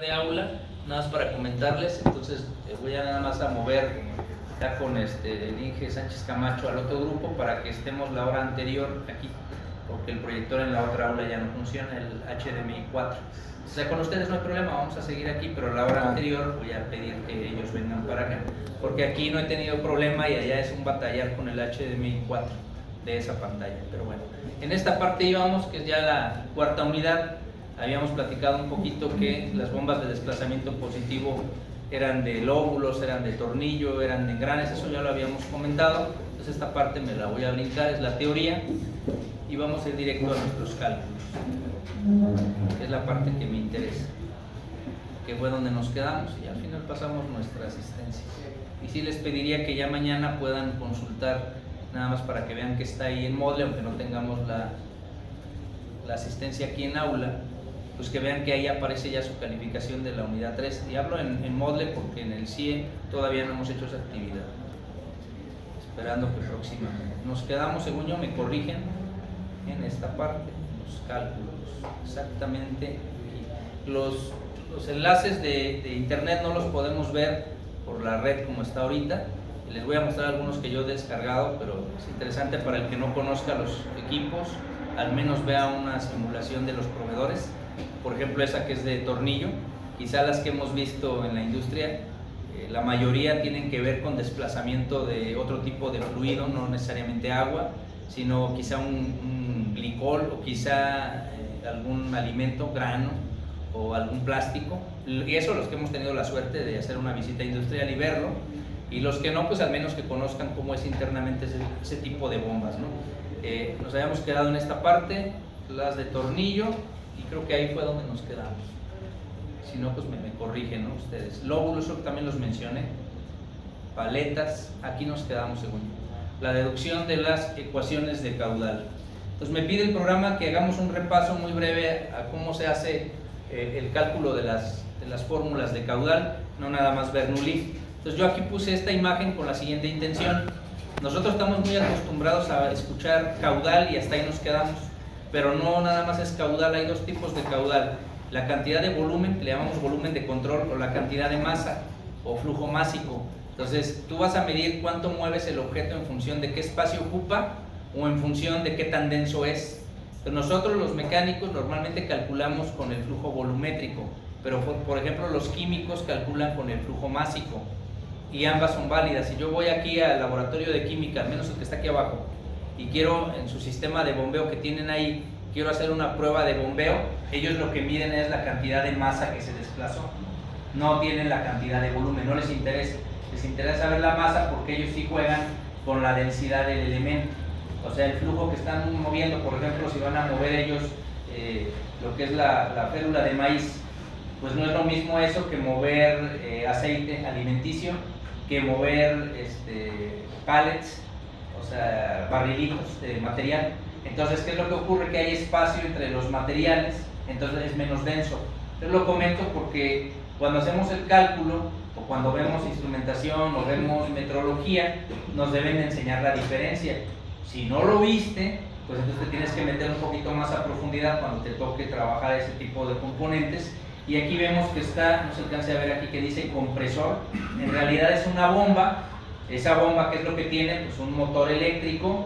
De aula, nada más para comentarles. Entonces voy a nada más a mover ya con el Inge Sánchez Camacho al otro grupo para que estemos la hora anterior aquí, porque el proyector en la otra aula ya no funciona, el HDMI 4. O sea, con ustedes no hay problema, vamos a seguir aquí, pero la hora anterior voy a pedir que ellos vengan para acá, porque aquí no he tenido problema y allá es un batallar con el HDMI 4 de esa pantalla. Pero bueno, en esta parte íbamos, que es ya la cuarta unidad. Habíamos platicado un poquito que las bombas de desplazamiento positivo eran de lóbulos, eran de tornillo, eran de engranes, eso ya lo habíamos comentado. Entonces esta parte me la voy a brincar, es la teoría, y vamos a ir directo a nuestros cálculos, que es la parte que me interesa, que fue donde nos quedamos, y al final pasamos nuestra asistencia. Y sí les pediría que ya mañana puedan consultar, nada más para que vean que está ahí en Moodle, aunque no tengamos la asistencia aquí en aula, pues que vean que ahí aparece ya su calificación de la unidad 3. Y hablo en Moodle porque en el CIE todavía no hemos hecho esa actividad. Esperando que próximamente. Nos quedamos, según yo, me corrigen en esta parte, los cálculos. Exactamente. Los enlaces de internet no los podemos ver por la red como está ahorita. Les voy a mostrar algunos que yo he descargado, pero es interesante para el que no conozca los equipos, al menos vea una simulación de los proveedores. Por ejemplo, esa que es de tornillo, quizá las que hemos visto en la industria, la mayoría tienen que ver con desplazamiento de otro tipo de fluido, no necesariamente agua, sino quizá un glicol o quizá algún alimento, grano o algún plástico. Y eso los que hemos tenido la suerte de hacer una visita industrial y verlo, y los que no, pues al menos que conozcan cómo es internamente ese tipo de bombas, ¿no? Nos habíamos quedado en esta parte, las de tornillo, y creo que ahí fue donde nos quedamos. Si no, pues me corrigen, ¿no? Ustedes. Lóbulos, yo también los mencioné. Paletas, aquí nos quedamos según yo. La deducción de las ecuaciones de caudal. Entonces me pide el programa que hagamos un repaso muy breve a cómo se hace el cálculo de las fórmulas de caudal, no nada más Bernoulli. Entonces yo aquí puse esta imagen con la siguiente intención. Nosotros estamos muy acostumbrados a escuchar caudal y hasta ahí nos quedamos, pero no nada más es caudal, hay dos tipos de caudal: la cantidad de volumen, que le llamamos volumen de control, o la cantidad de masa o flujo másico. Entonces tú vas a medir cuánto mueves el objeto en función de qué espacio ocupa o en función de qué tan denso es. Pero nosotros los mecánicos normalmente calculamos con el flujo volumétrico, pero por ejemplo los químicos calculan con el flujo másico, y ambas son válidas. Si yo voy aquí al laboratorio de química, al menos el que está aquí abajo, y quiero, en su sistema de bombeo que tienen ahí, quiero hacer una prueba de bombeo, ellos lo que miden es la cantidad de masa que se desplazó, no tienen la cantidad de volumen, no les interesa. Les interesa saber la masa porque ellos sí juegan con la densidad del elemento, o sea, el flujo que están moviendo. Por ejemplo, si van a mover ellos lo que es la férula de maíz, pues no es lo mismo eso que mover aceite alimenticio, que mover pallets, o sea, barrilitos de material. Entonces, ¿qué es lo que ocurre? Que hay espacio entre los materiales, entonces es menos denso. Yo lo comento porque cuando hacemos el cálculo, o cuando vemos instrumentación, o vemos metrología, nos deben enseñar la diferencia. Si no lo viste, pues entonces te tienes que meter un poquito más a profundidad cuando te toque trabajar ese tipo de componentes. Y aquí vemos que está, no se alcanza a ver aquí, que dice compresor. En realidad es una bomba. Esa bomba, ¿qué es lo que tiene? Pues un motor eléctrico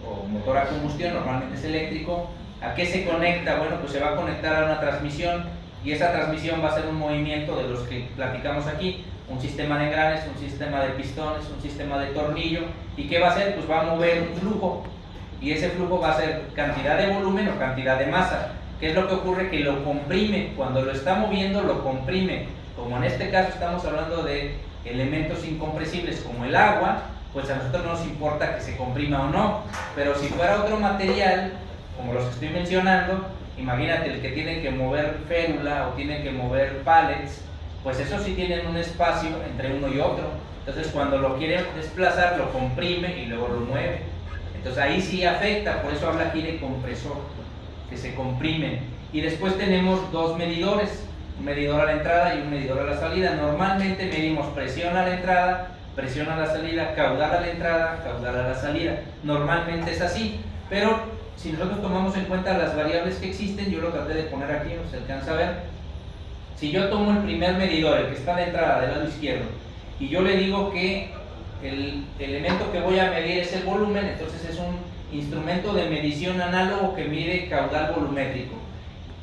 o motor a combustión, normalmente es eléctrico. ¿A qué se conecta? Bueno, pues se va a conectar a una transmisión, y esa transmisión va a ser un movimiento de los que platicamos aquí: un sistema de engranes, un sistema de pistones, un sistema de tornillo. ¿Y qué va a hacer? Pues va a mover un flujo, y ese flujo va a ser cantidad de volumen o cantidad de masa. ¿Qué es lo que ocurre? Que lo comprime. Cuando lo está moviendo, lo comprime. Como en este caso estamos hablando de elementos incompresibles como el agua, pues a nosotros no nos importa que se comprima o no. Pero si fuera otro material, como los que estoy mencionando, imagínate el que tiene que mover férula o tiene que mover pallets, pues esos sí tienen un espacio entre uno y otro. Entonces cuando lo quiere desplazar, lo comprime y luego lo mueve. Entonces ahí sí afecta, por eso habla aquí de compresor, que se comprimen. Y después tenemos dos medidores, un medidor a la entrada y un medidor a la salida. Normalmente medimos presión a la entrada, presión a la salida, caudal a la entrada, caudal a la salida. Normalmente es así, pero si nosotros tomamos en cuenta las variables que existen, yo lo traté de poner aquí, no se alcanza a ver. Si yo tomo el primer medidor, el que está de entrada del lado izquierdo, y yo le digo que el elemento que voy a medir es el volumen, entonces es un instrumento de medición análogo que mide caudal volumétrico.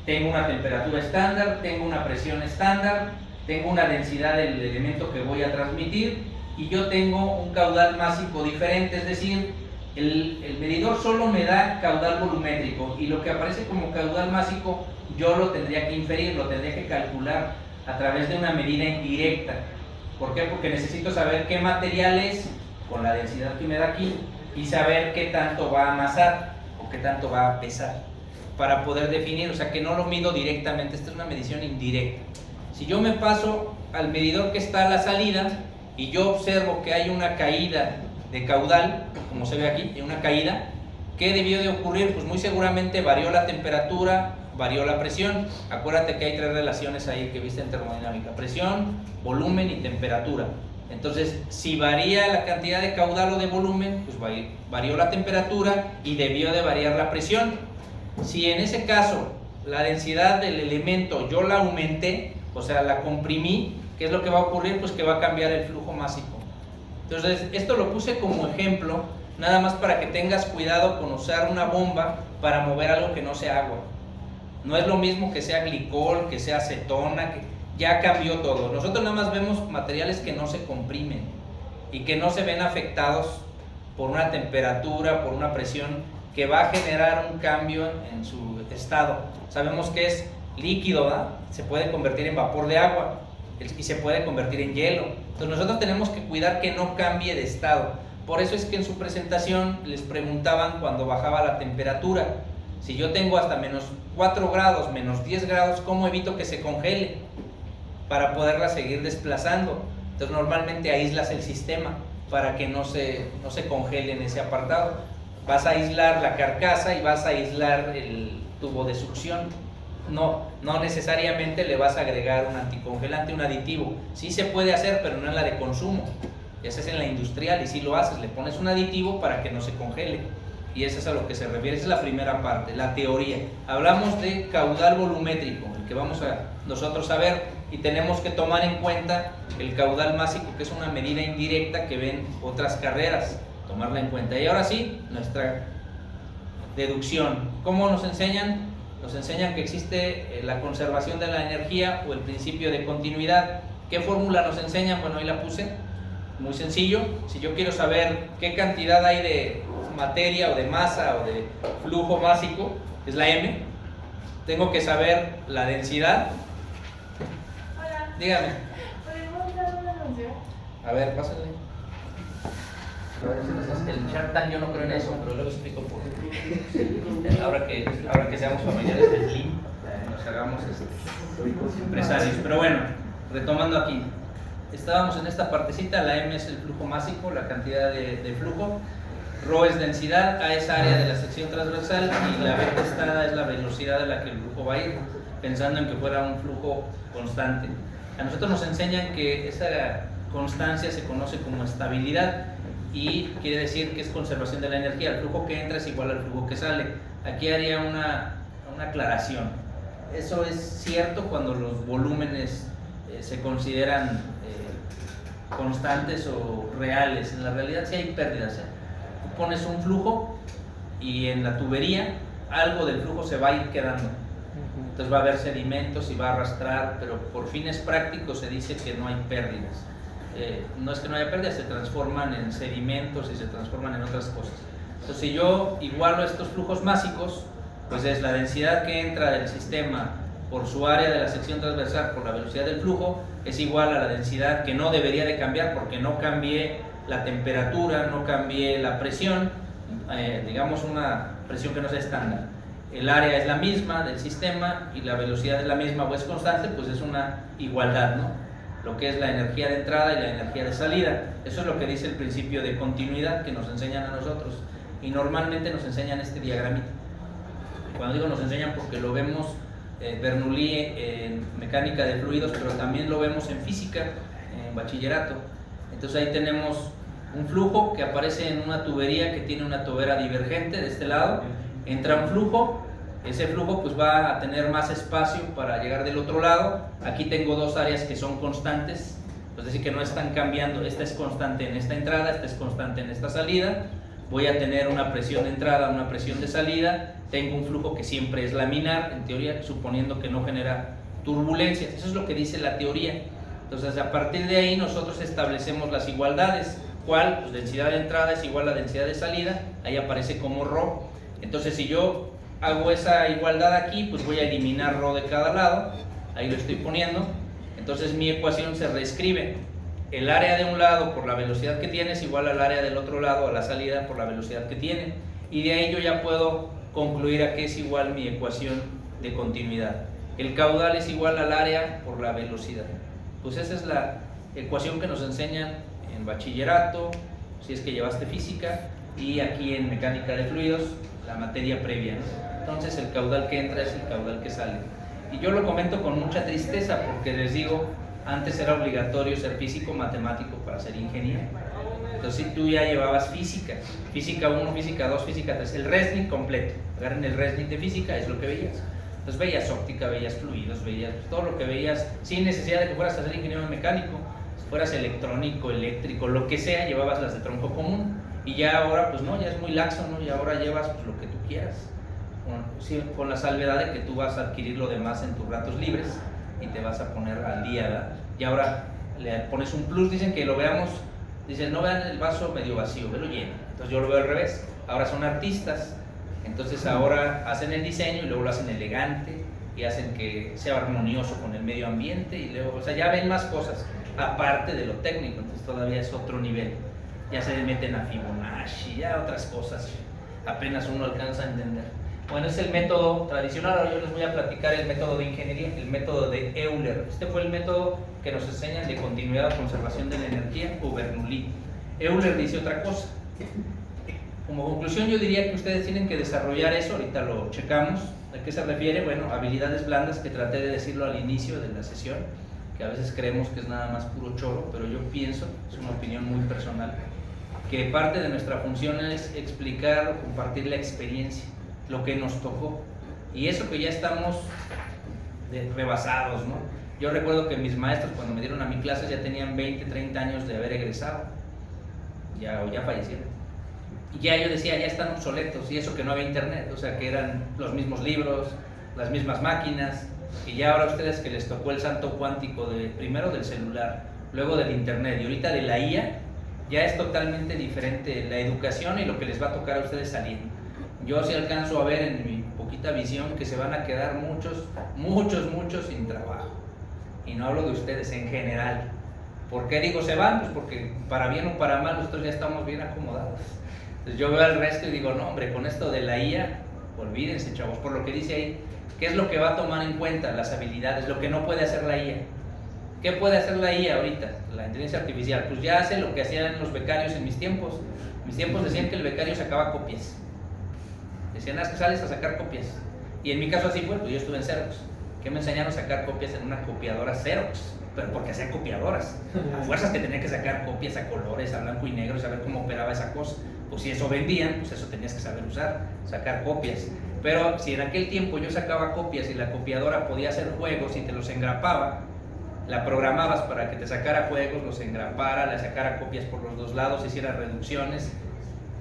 Tengo una temperatura estándar, tengo una presión estándar, tengo una densidad del elemento que voy a transmitir y yo tengo un caudal másico diferente, es decir, el medidor solo me da caudal volumétrico y lo que aparece como caudal másico yo lo tendría que inferir, lo tendría que calcular a través de una medida indirecta. ¿Por qué? Porque necesito saber qué material es con la densidad que me da aquí y saber qué tanto va a amasar o qué tanto va a pesar para poder definir, o sea que no lo mido directamente, esta es una medición indirecta. Si yo me paso al medidor que está a la salida y yo observo que hay una caída de caudal, como se ve aquí, hay una caída, ¿qué debió de ocurrir? Pues muy seguramente varió la temperatura, varió la presión. Acuérdate que hay tres relaciones ahí que viste en termodinámica: presión, volumen y temperatura. Entonces, si varía la cantidad de caudal o de volumen, pues varió la temperatura y debió de variar la presión. Si en ese caso la densidad del elemento yo la aumenté, o sea, la comprimí, ¿qué es lo que va a ocurrir? Pues que va a cambiar el flujo másico. Entonces, esto lo puse como ejemplo, nada más para que tengas cuidado con usar una bomba para mover algo que no sea agua. No es lo mismo que sea glicol, que sea acetona, que ya cambió todo. Nosotros nada más vemos materiales que no se comprimen y que no se ven afectados por una temperatura, por una presión que va a generar un cambio en su estado. Sabemos que es líquido, ¿verdad? Se puede convertir en vapor de agua y se puede convertir en hielo. Entonces nosotros tenemos que cuidar que no cambie de estado. Por eso es que en su presentación les preguntaban cuando bajaba la temperatura. Si yo tengo hasta menos 4 grados, menos 10 grados, ¿cómo evito que se congele? Para poderla seguir desplazando. Entonces normalmente aíslas el sistema para que no se congele en ese apartado. Vas a aislar la carcasa y vas a aislar el tubo de succión. No necesariamente le vas a agregar un anticongelante, un aditivo. Sí se puede hacer, pero no en la de consumo. Esa es en la industrial y sí lo haces, le pones un aditivo para que no se congele. Y eso es a lo que se refiere, esa es la primera parte, la teoría. Hablamos de caudal volumétrico, el que vamos a nosotros a ver, y tenemos que tomar en cuenta el caudal másico, que es una medida indirecta que ven otras carreras, tomarla en cuenta. Y ahora sí, nuestra deducción. ¿Cómo nos enseñan? Nos enseñan que existe la conservación de la energía o el principio de continuidad. ¿Qué fórmula nos enseñan? Bueno, ahí la puse. Muy sencillo. Si yo quiero saber qué cantidad hay de materia o de masa o de flujo másico, es la M. Tengo que saber la densidad. Hola. Dígame. ¿Podemos dar un anuncio? A ver, pásenle. El Shark Tank yo no creo en eso, pero luego explico por qué. Ahora que seamos familiares del Slim, nos hagamos empresarios. Pero bueno, retomando aquí. Estábamos en esta partecita, la M es el flujo másico, la cantidad de flujo. Rho es densidad, A es área de la sección transversal y la V testada es la velocidad a la que el flujo va a ir, pensando en que fuera un flujo constante. A nosotros nos enseñan que esa constancia se conoce como estabilidad y quiere decir que es conservación de la energía. El flujo que entra es igual al flujo que sale. Aquí haría una aclaración. Eso es cierto cuando los volúmenes se consideran constantes o reales. En la realidad sí hay pérdidas. Tú pones un flujo y en la tubería algo del flujo se va a ir quedando. Entonces va a haber sedimentos y va a arrastrar, pero por fines prácticos se dice que no hay pérdidas. No es que no haya pérdidas, se transforman en sedimentos y se transforman en otras cosas. Entonces si yo igualo estos flujos másicos, pues es la densidad que entra del sistema por su área de la sección transversal por la velocidad del flujo, es igual a la densidad que no debería de cambiar porque no cambié la temperatura, no cambié la presión, digamos una presión que no sea estándar. El área es la misma del sistema y la velocidad es la misma o es constante, pues es una igualdad, ¿no? Lo que es la energía de entrada y la energía de salida. Eso es lo que dice el principio de continuidad que nos enseñan a nosotros y normalmente nos enseñan este diagramita. Cuando digo nos enseñan porque lo vemos Bernoulli en mecánica de fluidos, pero también lo vemos en física, en bachillerato. Entonces ahí tenemos un flujo que aparece en una tubería que tiene una tobera divergente de este lado, entra un flujo ese flujo pues va a tener más espacio para llegar del otro lado. Aquí tengo dos áreas que son constantes, es decir, que no están cambiando. Esta es constante en esta entrada, esta es constante en esta salida. Voy a tener una presión de entrada, una presión de salida. Tengo un flujo que siempre es laminar, en teoría, suponiendo que no genera turbulencias. Eso es lo que dice la teoría. Entonces, a partir de ahí nosotros establecemos las igualdades. ¿Cuál? Pues densidad de entrada es igual a densidad de salida. Ahí aparece como ρ. Entonces, si yo hago esa igualdad aquí, pues voy a eliminar ρ de cada lado. Ahí lo estoy poniendo. Entonces, mi ecuación se reescribe. El área de un lado por la velocidad que tiene es igual al área del otro lado a la salida por la velocidad que tiene. Y de ahí yo ya puedo concluir a qué es igual mi ecuación de continuidad. El caudal es igual al área por la velocidad. Pues esa es la ecuación que nos enseñan en bachillerato, si es que llevaste física, y aquí en mecánica de fluidos, la materia previa, ¿no? Entonces el caudal que entra es el caudal que sale. Y yo lo comento con mucha tristeza porque les digo, antes era obligatorio ser físico matemático para ser ingeniero. Entonces si tú ya llevabas física, física 1, física 2, física 3, el RESNIC completo. Agarren el RESNIC de física, es lo que veías. Entonces veías óptica, veías fluidos, veías todo lo que veías, sin necesidad de que fueras a ser ingeniero mecánico. Si fueras electrónico, eléctrico, lo que sea, llevabas las de tronco común. Y ya ahora, pues no, ya es muy laxo, ¿no? Y ahora llevas pues, lo que tú quieras. Sí, con la salvedad de que tú vas a adquirir lo demás en tus ratos libres y te vas a poner al día, ¿verdad? Y ahora le pones un plus, dicen que lo veamos, dicen no vean el vaso medio vacío, velo lleno. Entonces yo lo veo al revés, ahora son artistas, entonces ahora hacen el diseño y luego lo hacen elegante y hacen que sea armonioso con el medio ambiente y luego, o sea, ya ven más cosas, aparte de lo técnico, entonces todavía es otro nivel. Ya se meten a Fibonacci, ya otras cosas, apenas uno alcanza a entender. Bueno, es el método tradicional. Ahora yo les voy a platicar el método de ingeniería, el método de Euler. Este fue el método que nos enseñan de continuidad o conservación de la energía o Bernoulli. Euler dice otra cosa. Como conclusión yo diría que ustedes tienen que desarrollar eso, ahorita lo checamos. ¿A qué se refiere? Bueno, habilidades blandas, que traté de decirlo al inicio de la sesión, que a veces creemos que es nada más puro choro, pero yo pienso, es una opinión muy personal, que parte de nuestra función es explicar o compartir la experiencia, lo que nos tocó, y eso que ya estamos rebasados, ¿no? Yo recuerdo que mis maestros cuando me dieron a mi clase ya tenían 20, 30 años de haber egresado, o ya fallecieron, y ya yo decía, ya están obsoletos, y eso que no había internet, o sea que eran los mismos libros, las mismas máquinas, y ya ahora a ustedes que les tocó el salto cuántico primero del celular, luego del internet, y ahorita de la IA, ya es totalmente diferente la educación y lo que les va a tocar a ustedes salir. Yo sí alcanzo a ver en mi poquita visión que se van a quedar muchos sin trabajo. Y no hablo de ustedes, en general. ¿Por qué digo se van? Pues porque para bien o para mal nosotros ya estamos bien acomodados. Entonces yo veo al resto y digo, no hombre, con esto de la IA, olvídense chavos, por lo que dice ahí, ¿qué es lo que va a tomar en cuenta? Las habilidades, lo que no puede hacer la IA. ¿Qué puede hacer la IA ahorita? La inteligencia artificial, pues ya hace lo que hacían los becarios en mis tiempos. En mis tiempos decían que el becario sacaba copias. Decían, que sales a sacar copias. Y en mi caso así fue, pues yo estuve en Xerox. Que me enseñaron a sacar copias en una copiadora Xerox, pero porque hacían copiadoras. A fuerzas que tenía que sacar copias a colores, a blanco y negro, y saber cómo operaba esa cosa. Pues si eso vendían, pues eso tenías que saber usar, sacar copias. Pero si en aquel tiempo yo sacaba copias y la copiadora podía hacer juegos y te los engrapaba, la programabas para que te sacara juegos, los engrapara, le sacara copias por los dos lados, hiciera reducciones.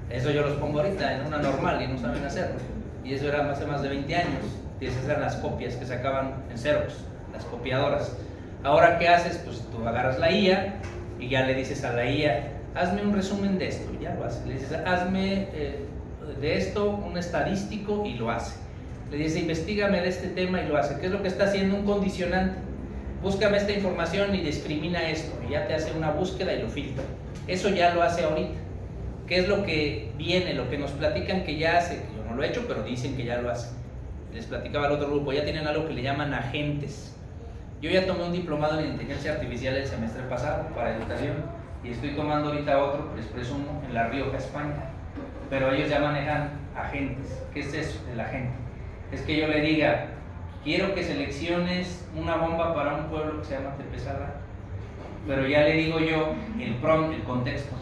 Eso yo los pongo ahorita en una normal y no saben hacerlo. Y eso era hace más de 20 años. Y esas eran las copias que sacaban en Xerox, las copiadoras. Ahora, ¿qué haces? Pues tú agarras la IA y ya le dices a la IA, hazme un resumen de esto, y ya lo hace. Le dices, hazme de esto un estadístico, y lo hace. Le dices, investígame de este tema, y lo hace. ¿Qué es lo que está haciendo? Un condicionante. Búscame esta información y discrimina esto, y ya te hace una búsqueda y lo filtra. Eso ya lo hace ahorita. ¿Qué es lo que viene? Lo que nos platican que ya hace, que yo no lo he hecho, pero dicen que ya lo hace. Les platicaba al otro grupo, ya tienen algo que le llaman agentes. Yo ya tomé un diplomado en inteligencia artificial el semestre pasado para educación, y estoy tomando ahorita otro, les presumo, en La Rioja, España. Pero ellos ya manejan agentes. ¿Qué es eso, el agente? Es que yo le diga, quiero que selecciones una bomba para un pueblo que se llama Tepezalá, pero ya le digo yo el prompt, el contexto.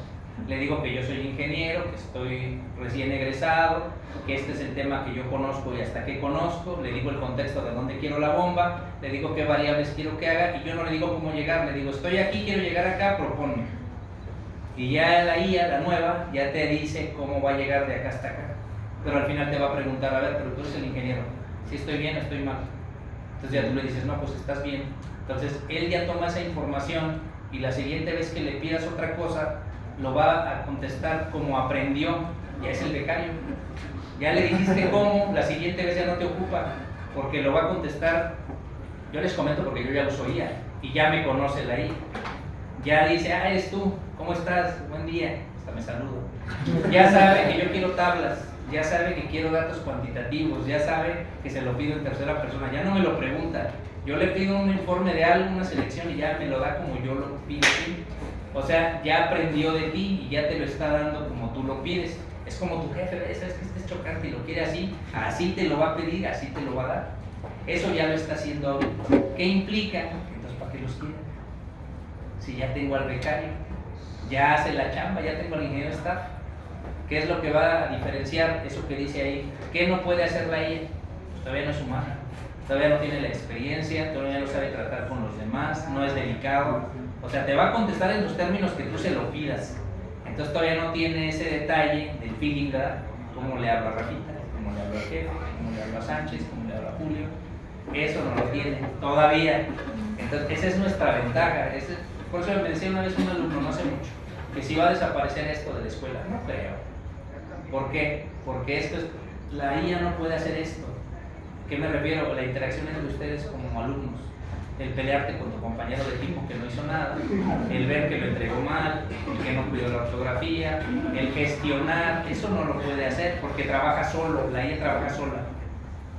Le digo que yo soy ingeniero, que estoy recién egresado, que este es el tema que yo conozco y hasta que conozco. Le digo el contexto de dónde quiero la bomba, le digo qué variables quiero que haga, y yo no le digo cómo llegar, le digo estoy aquí, quiero llegar acá, proponme. Y ya la IA, la nueva, ya te dice cómo va a llegar de acá hasta acá. Pero al final te va a preguntar, a ver, pero tú eres el ingeniero, si estoy bien o estoy mal. Entonces ya tú le dices, no, pues estás bien. Entonces él ya toma esa información y la siguiente vez que le pidas otra cosa, lo va a contestar como aprendió, ya es el becario. Ya le dijiste cómo, la siguiente vez ya no te ocupa, porque lo va a contestar. Yo les comento porque yo ya uso IA y ya me conoce la IA. Ya dice, ah, eres tú, ¿cómo estás? Buen día, hasta me saludo. Ya sabe que yo quiero tablas, ya sabe que quiero datos cuantitativos, ya sabe que se lo pido en tercera persona, ya no me lo pregunta. Yo le pido un informe de algo, una selección, y ya me lo da como yo lo pido. ¿Sí? O sea, ya aprendió de ti y ya te lo está dando como tú lo pides. Es como tu jefe, sabes que este es chocante y lo quiere así, así te lo va a pedir, así te lo va a dar. Eso ya lo está haciendo ahorita. ¿Qué implica? Entonces, ¿para qué los quieren? Si ya tengo al becario, ya hace la chamba, ya tengo al ingeniero staff. ¿Qué es lo que va a diferenciar eso que dice ahí? ¿Qué no puede hacer la IA? Todavía no es humana, todavía no tiene la experiencia, todavía no sabe tratar con los demás, no es delicado. O sea, te va a contestar en los términos que tú se lo pidas. Entonces todavía no tiene ese detalle del feeling, ¿verdad? Cómo le habla a Rafita, cómo le habla a jefe, cómo le habla a Sánchez, cómo le habla a Julio. Eso no lo tiene todavía. Entonces esa es nuestra ventaja. Por eso me decía una vez un alumno, no hace mucho, que si va a desaparecer esto de la escuela. No creo. ¿Por qué? Porque la IA no puede hacer esto. ¿Qué me refiero? La interacción entre ustedes como alumnos. El pelearte con tu compañero de equipo que no hizo nada, el ver que lo entregó mal, el que no cuidó la ortografía, el gestionar, eso no lo puede hacer porque trabaja solo, la IA trabaja sola.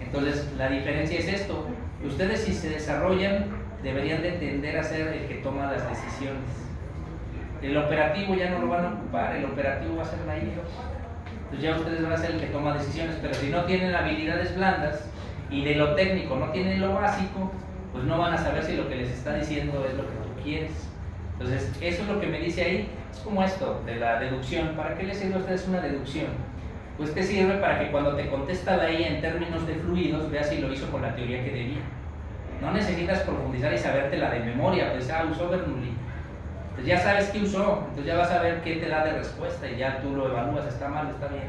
Entonces la diferencia es esto: ustedes, si se desarrollan, deberían de tender a ser el que toma las decisiones. El operativo ya no lo van a ocupar, el operativo va a ser la IA. Entonces ya ustedes van a ser el que toma decisiones, pero si no tienen habilidades blandas y de lo técnico no tienen lo básico, pues no van a saber si lo que les está diciendo es lo que tú quieres. Entonces, eso es lo que me dice ahí. Es como esto de la deducción. ¿Para qué les sirve a ustedes una deducción? Pues te sirve para que cuando te contesta la IA en términos de fluidos, veas si lo hizo con la teoría que debía. No necesitas profundizar y sabértela de memoria, pues usó Bernoulli. Pues ya sabes qué usó, entonces ya vas a ver qué te da de respuesta y ya tú lo evalúas, está mal, está bien.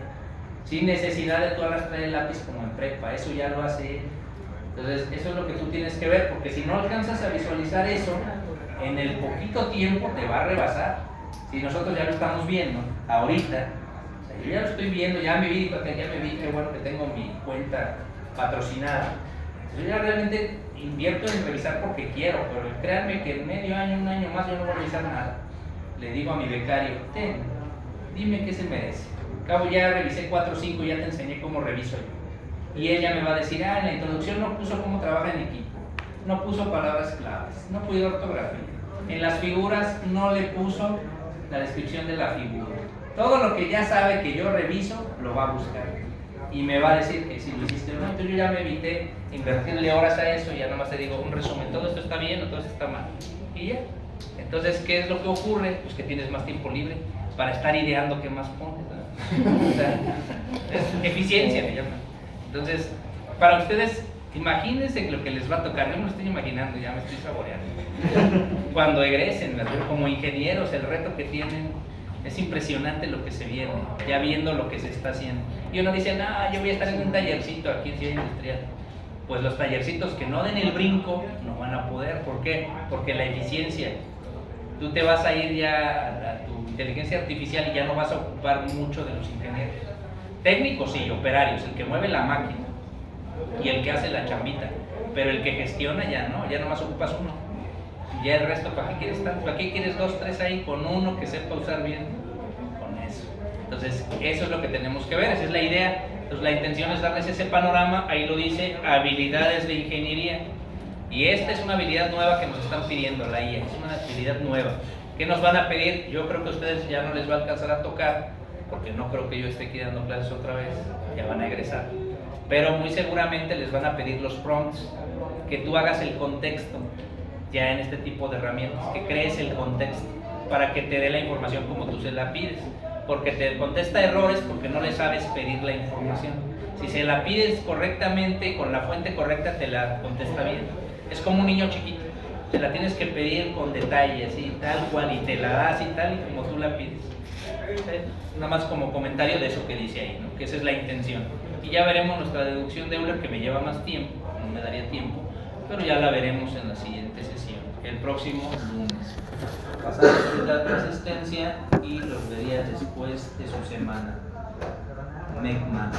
Sin necesidad de tú arrastrar el lápiz como en prepa, eso ya lo hace él. Entonces, eso es lo que tú tienes que ver, porque si no alcanzas a visualizar eso, en el poquito tiempo te va a rebasar. Si nosotros ya lo estamos viendo, ahorita, o sea, yo ya lo estoy viendo, ya me vi, qué bueno que tengo mi cuenta patrocinada. Yo ya realmente invierto en revisar porque quiero, pero créanme que en medio año, un año más, yo no voy a revisar nada. Le digo a mi becario, dime qué se merece. Al cabo ya revisé 4 o 5, ya te enseñé cómo reviso yo. Y ella me va a decir, en la introducción no puso cómo trabaja en equipo, no puso palabras claves, no puso ortografía. En las figuras no le puso la descripción de la figura. Todo lo que ya sabe que yo reviso, lo va a buscar. Y me va a decir que si lo hiciste o no. Entonces yo ya me evité invertirle horas a eso y ya nomás te digo un resumen, todo esto está bien o todo esto está mal. Y ya. Entonces, ¿qué es lo que ocurre? Pues que tienes más tiempo libre para estar ideando qué más pones, ¿no? O sea, es eficiencia, me llama. Entonces, para ustedes, imagínense lo que les va a tocar. Yo me lo estoy imaginando, ya me estoy saboreando. Cuando egresen, ¿verdad? Como ingenieros, el reto que tienen es impresionante lo que se viene, ya viendo lo que se está haciendo. Y uno dice, yo voy a estar en un tallercito aquí en Ciudad Industrial. Pues los tallercitos que no den el brinco no van a poder. ¿Por qué? Porque la eficiencia. Tú te vas a ir ya a tu inteligencia artificial y ya no vas a ocupar mucho de los ingenieros. Técnicos sí, operarios, el que mueve la máquina y el que hace la chambita, pero el que gestiona ya no, ya nomás ocupas uno. Ya el resto, ¿para qué quieres tanto? ¿Para qué quieres 2, 3 ahí con uno que sepa usar bien? Con eso. Entonces, eso es lo que tenemos que ver, esa es la idea. Entonces, la intención es darles ese panorama, ahí lo dice, habilidades de ingeniería. Y esta es una habilidad nueva que nos están pidiendo, la IA, es una habilidad nueva. ¿Qué nos van a pedir? Yo creo que a ustedes ya no les va a alcanzar a tocar, porque no creo que yo esté aquí dando clases otra vez, ya van a egresar. Pero muy seguramente les van a pedir los prompts, que tú hagas el contexto, ya en este tipo de herramientas, que crees el contexto. para que te dé la información como tú se la pides, porque te contesta errores porque no le sabes pedir la información. Si se la pides correctamente, con la fuente correcta, te la contesta bien. Es como un niño chiquito, te la tienes que pedir con detalle, así, tal cual, y te la das y tal y como tú la pides. Nada más como comentario de eso que dice ahí, ¿no? Que esa es la intención. Y ya veremos nuestra deducción de Euler, que me lleva más tiempo, no me daría tiempo, pero ya la veremos en la siguiente sesión, el próximo lunes. Pasar a la asistencia y los vería después de su semana. MECMA.